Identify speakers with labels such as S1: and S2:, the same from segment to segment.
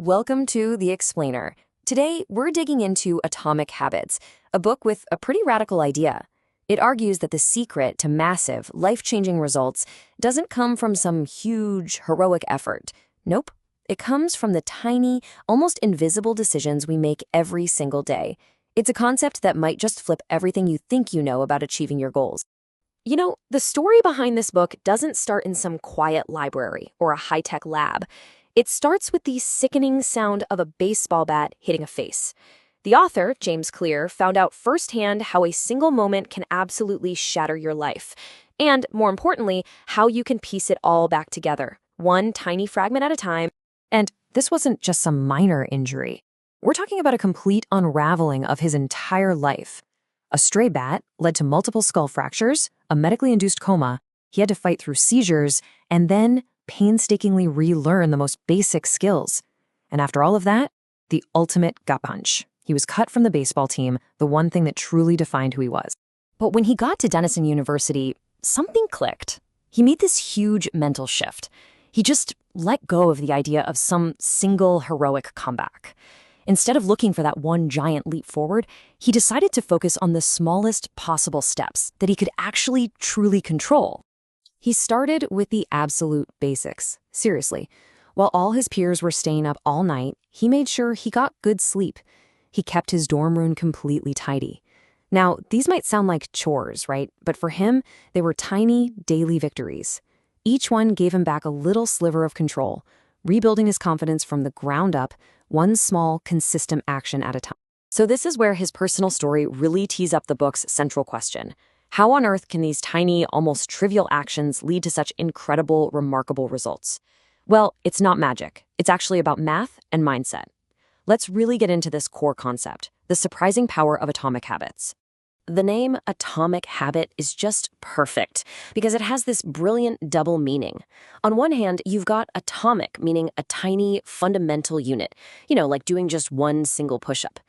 S1: Welcome to The Explainer. Today, we're digging into Atomic Habits, a book with a pretty radical idea. It argues that the secret to massive, life-changing results doesn't come from some huge, heroic effort. Nope. It comes from the tiny, almost invisible decisions we make every single day. It's a concept that might just flip everything you think you know about achieving your goals. You know, the story behind this book doesn't start in some quiet library or a high-tech lab. It starts with the sickening sound of a baseball bat hitting a face. The author, James Clear, found out firsthand how a single moment can absolutely shatter your life. And, more importantly, how you can piece it all back together, one tiny fragment at a time. And this wasn't just some minor injury. We're talking about a complete unraveling of his entire life. A stray bat led to multiple skull fractures, a medically induced coma, he had to fight through seizures, and then painstakingly relearn the most basic skills. And after all of that, the ultimate gut punch. He was cut from the baseball team, the one thing that truly defined who he was. But when he got to Denison University, something clicked. He made this huge mental shift. He just let go of the idea of some single heroic comeback. Instead of looking for that one giant leap forward, he decided to focus on the smallest possible steps that he could actually truly control. He started with the absolute basics. Seriously. While all his peers were staying up all night, he made sure he got good sleep. He kept his dorm room completely tidy. Now, these might sound like chores, right? But for him, they were tiny, daily victories. Each one gave him back a little sliver of control, rebuilding his confidence from the ground up, one small, consistent action at a time. So this is where his personal story really tees up the book's central question. How on earth can these tiny, almost trivial actions lead to such incredible, remarkable results? Well, it's not magic. It's actually about math and mindset. Let's really get into this core concept, the surprising power of atomic habits. The name Atomic Habit is just perfect because it has this brilliant double meaning. On one hand, you've got atomic, meaning a tiny, fundamental unit, like doing just one single push-up.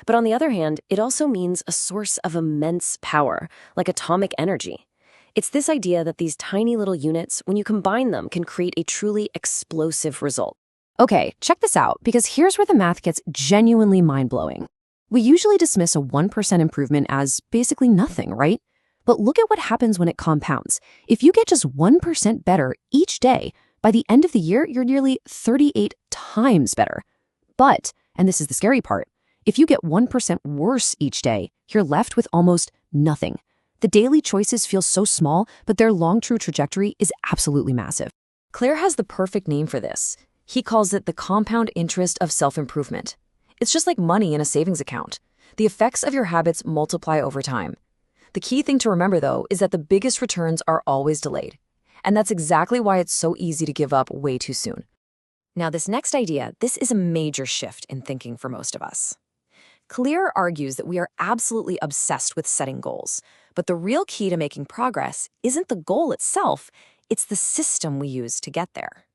S1: But on the other hand, it also means a source of immense power, like atomic energy. It's this idea that these tiny little units, when you combine them, can create a truly explosive result. Okay, check this out, because here's where the math gets genuinely mind-blowing. We usually dismiss a 1% improvement as basically nothing, right? But look at what happens when it compounds. If you get just 1% better each day, by the end of the year, you're nearly 38 times better. But, and this is the scary part, if you get 1% worse each day, you're left with almost nothing. The daily choices feel so small, but their long-true trajectory is absolutely massive. Claire has the perfect name for this. He calls it the compound interest of self-improvement. It's just like money in a savings account. The effects of your habits multiply over time. The key thing to remember, though, is that the biggest returns are always delayed. And that's exactly why it's so easy to give up way too soon. Now, this next idea, this is a major shift in thinking for most of us. Clear argues that we are absolutely obsessed with setting goals. But the real key to making progress isn't the goal itself, it's the system we use to get there.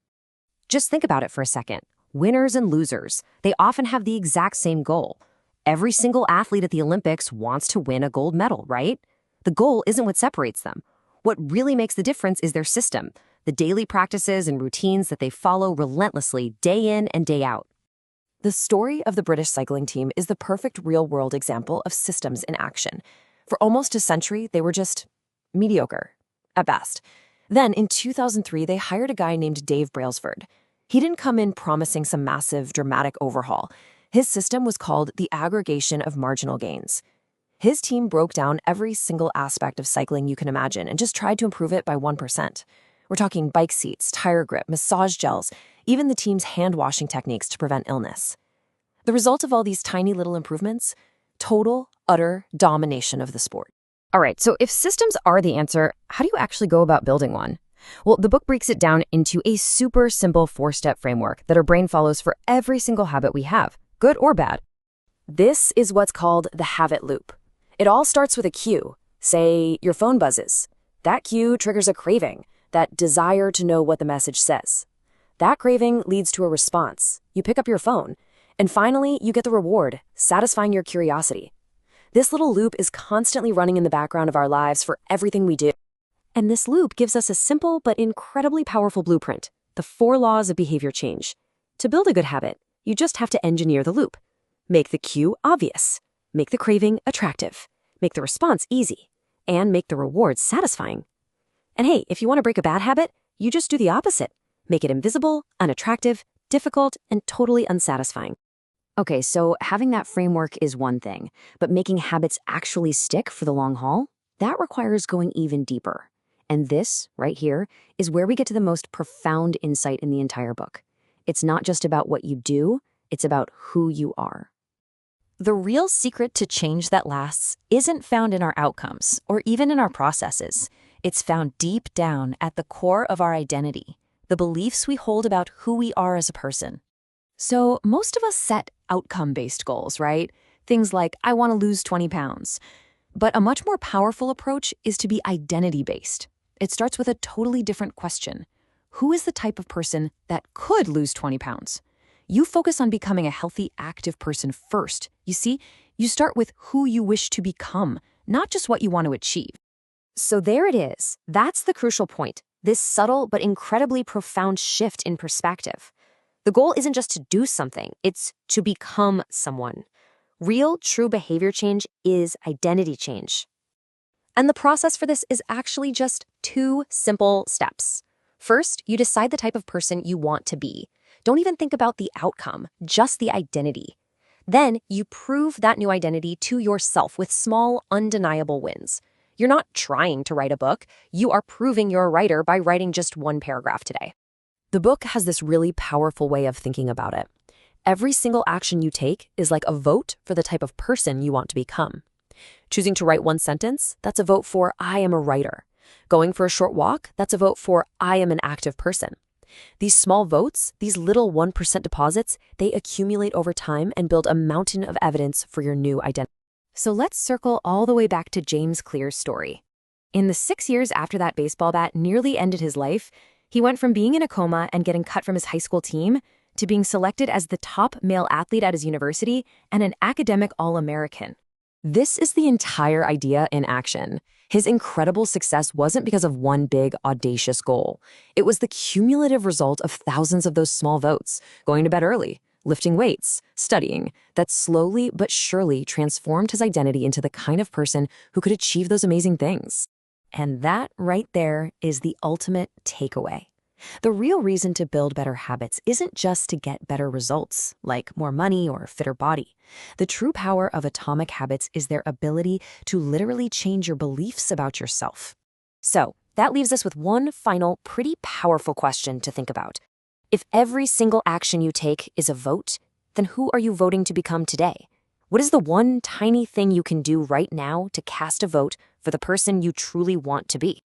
S1: Just think about it for a second. Winners and losers, they often have the exact same goal. Every single athlete at the Olympics wants to win a gold medal, right? The goal isn't what separates them. What really makes the difference is their system, the daily practices and routines that they follow relentlessly day in and day out. The story of the British cycling team is the perfect real-world example of systems in action. For almost a century, they were just mediocre, at best. Then, in 2003, they hired a guy named Dave Brailsford. He didn't come in promising some massive, dramatic overhaul. His system was called the aggregation of marginal gains. His team broke down every single aspect of cycling you can imagine and just tried to improve it by 1%. We're talking bike seats, tire grip, massage gels, even the team's hand-washing techniques to prevent illness. The result of all these tiny little improvements? Total, utter domination of the sport. All right, so if systems are the answer, how do you actually go about building one? Well, the book breaks it down into a super simple 4-step framework that our brain follows for every single habit we have, good or bad. This is what's called the habit loop. It all starts with a cue. Say, your phone buzzes. That cue triggers a craving, that desire to know what the message says. That craving leads to a response. You pick up your phone. And finally, you get the reward, satisfying your curiosity. This little loop is constantly running in the background of our lives for everything we do. And this loop gives us a simple but incredibly powerful blueprint, the 4 laws of behavior change. To build a good habit, You just have to engineer the loop. Make the cue obvious. Make the craving attractive. Make the response easy. And make the rewards satisfying. And hey, if you want to break a bad habit, you just do the opposite. Make it invisible, unattractive, difficult, and totally unsatisfying. Okay, so having that framework is one thing, but making habits actually stick for the long haul, that requires going even deeper. And this, right here, is where we get to the most profound insight in the entire book. It's not just about what you do, it's about who you are. The real secret to change that lasts isn't found in our outcomes or even in our processes. It's found deep down at the core of our identity, the beliefs we hold about who we are as a person. So most of us set outcome-based goals, right? Things like, I want to lose 20 pounds. But a much more powerful approach is to be identity-based. It starts with a totally different question. Who is the type of person that could lose 20 pounds? You focus on becoming a healthy, active person first. You see, you start with who you wish to become, not just what you want to achieve. So there it is. That's the crucial point. This subtle but incredibly profound shift in perspective. The goal isn't just to do something, it's to become someone. Real, true behavior change is identity change. And the process for this is actually just 2 simple steps. First, you decide the type of person you want to be. Don't even think about the outcome, just the identity. Then you prove that new identity to yourself with small, undeniable wins. You're not trying to write a book. You are proving you're a writer by writing just 1 paragraph today. The book has this really powerful way of thinking about it. Every single action you take is like a vote for the type of person you want to become. Choosing to write 1 sentence, that's a vote for I am a writer. Going for a short walk, that's a vote for I am an active person. These small votes, these little 1% deposits, they accumulate over time and build a mountain of evidence for your new identity. So let's circle all the way back to James Clear's story. In the 6 years after that baseball bat nearly ended his life, he went from being in a coma and getting cut from his high school team to being selected as the top male athlete at his university and an academic All-American. This is the entire idea in action. His incredible success wasn't because of one big, audacious goal. It was the cumulative result of thousands of those small votes, going to bed early, lifting weights, studying, that slowly but surely transformed his identity into the kind of person who could achieve those amazing things. And that right there is the ultimate takeaway. The real reason to build better habits isn't just to get better results, like more money or a fitter body. The true power of atomic habits is their ability to literally change your beliefs about yourself. So that leaves us with one final, pretty powerful question to think about. If every single action you take is a vote, then who are you voting to become today? What is the one tiny thing you can do right now to cast a vote for the person you truly want to be?